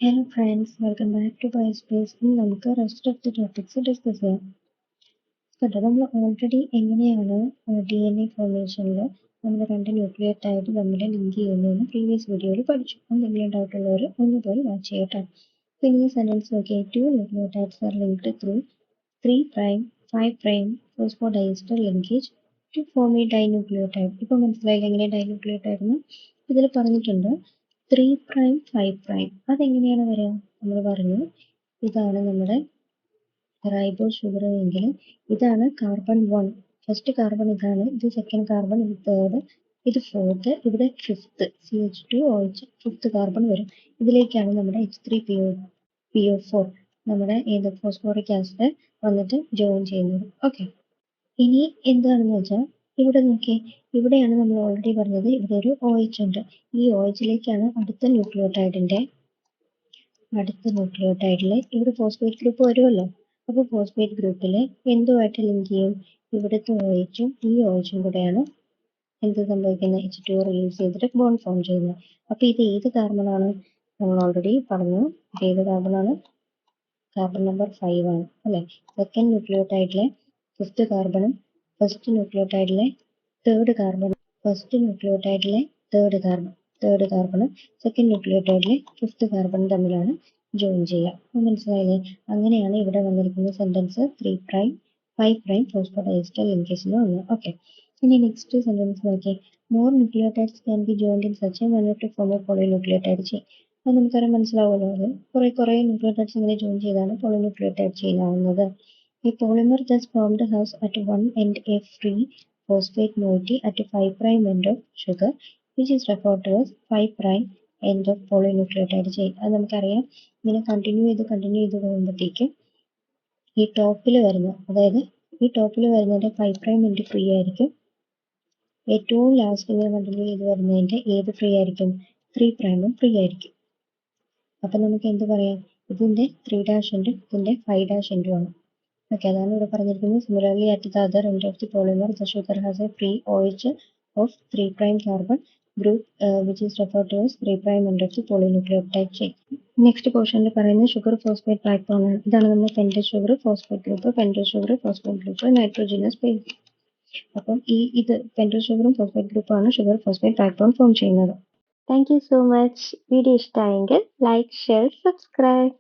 Hello friends, welcome back to Biospace. ഇന്ന് നമുക്ക് rest of the topics discuss ചെയ്യാം. കേട്ടോ, നമ്മൾ ഓൾറെഡി എങ്ങനെയാണ് DNA ഫോർമേഷനിൽ നമ്മൾ രണ്ട് ന്യൂക്ലിയോടൈഡ് തമ്മിൽ ലിങ്ക് ചെയ്യുന്നതെന്ന് പ്രീവിയസ് വീഡിയോയിൽ പഠിച്ചു. എന്തെങ്കിലും ഡൗട്ട് ഉള്ളവർ ഒന്ന് പോയി വാച്ച് ചെയ്യട്ടോ. പിന്നെ ഈ സെൻറ്റൻസ് നോക്കിയാൽ two nucleotides are linked through 3' 5' phosphodiester linkage to form a dinucleotide. ഇപ്പോൾ മനസ്സിലായില്ല എങ്ങനെ ഡൈന്യൂക്ലിയോടൈഡ് എന്ന് ഇതിൽ പറഞ്ഞിട്ടുണ്ട്. 3', 5'. അതെങ്ങനെയാണ് വരിക? നമ്മൾ പറഞ്ഞു ഇതാണ് നമ്മുടെ റൈബോ ഷുഗർ എങ്കിൽ ഇതാണ് കാർബൺ 1. ഫസ്റ്റ് കാർബൺ ഇതാണ്, ഇത് സെക്കൻഡ് കാർബൺ, ഇത് തേർഡ്, ഇത് ഫോർത്ത്, ഇവിടെ ഫിഫ്ത്ത് CH2OH ഫിഫ്ത്ത് കാർബൺ വരും. ഇതിലേക്കാണ് നമ്മുടെ H3PO4 നമ്മുടെ ഫോസ്ഫോറിക് ആസിഡ് വന്നിട്ട് ജോയിൻ ചെയ്യുന്നത്. ഓക്കെ, ഇനി എന്താണെന്ന് വെച്ചാൽ ഇവിടെ നോക്കിയേ, ഇവിടെയാണ് നമ്മൾ ഓൾറെഡി പറഞ്ഞത് ഇവിടെ ഒരു OH ഉണ്ട്. ഈ OHലേക്കാണ് അടുത്ത ന്യൂക്ലിയോടൈഡിൽ ഇവിടെ ഫോസ്ഫേറ്റ് ഗ്രൂപ്പ് വരുമല്ലോ. അപ്പോൾ ഫോസ്ഫേറ്റ് ഗ്രൂപ്പിൽ എന്തുമായിട്ട് ലിങ്ക് ചെയ്യും? ഇവിടുത്തെ OHും ഈ OHും കൂടെയാണ് എന്ത് സംഭവിക്കുന്നത്? H2O റിലീസ് ചെയ്തിട്ട് ബോണ്ട് ഫോം ചെയ്യുന്നത്. അപ്പോൾ ഇത് ഏത് കാർബണാണ്? നമ്മൾ ഓൾറെഡി പറഞ്ഞു ഇത് ഏത് കാർബണാണ്? കാർബൺ നമ്പർ 5 ആണ് അല്ലേ. സെക്കൻഡ് ന്യൂക്ലിയോടൈഡിലെ ഫിഫ്ത്ത് കാർബണും ഫസ്റ്റ് ന്യൂക്ലിയോടൈഡിലെ തേർഡ് കാർബണും സെക്കൻഡ് ന്യൂക്ലിയോടൈഡിലെ ഫിഫ്ത്ത് കാർബണും തമ്മിലാണ് ജോയിൻ ചെയ്യുക. മനസ്സിലായില്ലേ? അങ്ങനെയാണ് ഇവിടെ വന്നിരിക്കുന്ന സെന്റൻസ് 3', 5' ഫോസ്ഫോഡൈസ്റ്റർ ലിങ്കേജിൽ വന്നു. ഓക്കെ, ഇനി നെക്സ്റ്റ് സെന്റൻസ് നോക്കിയേ. More nucleotides can be joined in such a manner to form a polynucleotide chain. അത് നമുക്കറിയാം, മനസ്സിലാവുമല്ലോ. അത് കുറേ ന്യൂക്ലിയോടൈഡ്സ് ഇങ്ങനെ ജോയിൻ ചെയ്താണ് പോളിന്യൂക്ലിയോടൈഡ് ചെയിൻ ആവുന്നത്. A polymer thus formed has at one end a free phosphate moiety at a 5' end of sugar, which is referred to as 5' end of polynucleotide chain. അത് നമുക്കറിയാം. ഇങ്ങനെ കണ്ടിന്യൂ ചെയ്ത് പോകുമ്പോഴത്തേക്കും ഈ ടോപ്പിൽ വരുന്നതിന്റെ 5' end ഫ്രീ ആയിരിക്കും. ഏറ്റവും ലാസ്റ്റ് ഇങ്ങനെ കണ്ടിന്യൂ ചെയ്ത് വരുന്നതിന്റെ ഏത് ഫ്രീ ആയിരിക്കും? 3' ഫ്രീ ആയിരിക്കും. അപ്പം നമുക്ക് എന്ത് പറയാം? ഇതിന്റെ 3' എൻഡും ഇതിന്റെ 5' എൻഡും ആണ്. ഓക്കെ, അതാണ് ഇവിടെ പറഞ്ഞിരിക്കുന്നത്. Similarly at the other end of the polymer the sugar has a free OH of 3' carbon group which is referred to as 3' end of the polynucleotide chain. Next പോർഷനിൽ പറയുന്നത് ഷുഗർ ഫോസ്ഫേറ്റ് ബാക്ക്ബോൺ ആണ്. ഇതാണ് നമ്മുടെ pentose sugar phosphate group nitrogenous base. അപ്പം ഇത് pentose ഷുഗറും phosphate ഗ്രൂപ്പാണ് sugar phosphate backbone form ചെയ്യുന്നത്. Thank you so much. Video ഇഷ്ടമായെങ്കിൽ ലൈക്ക്, ഷെയർ, സബ്സ്ക്രൈബ്.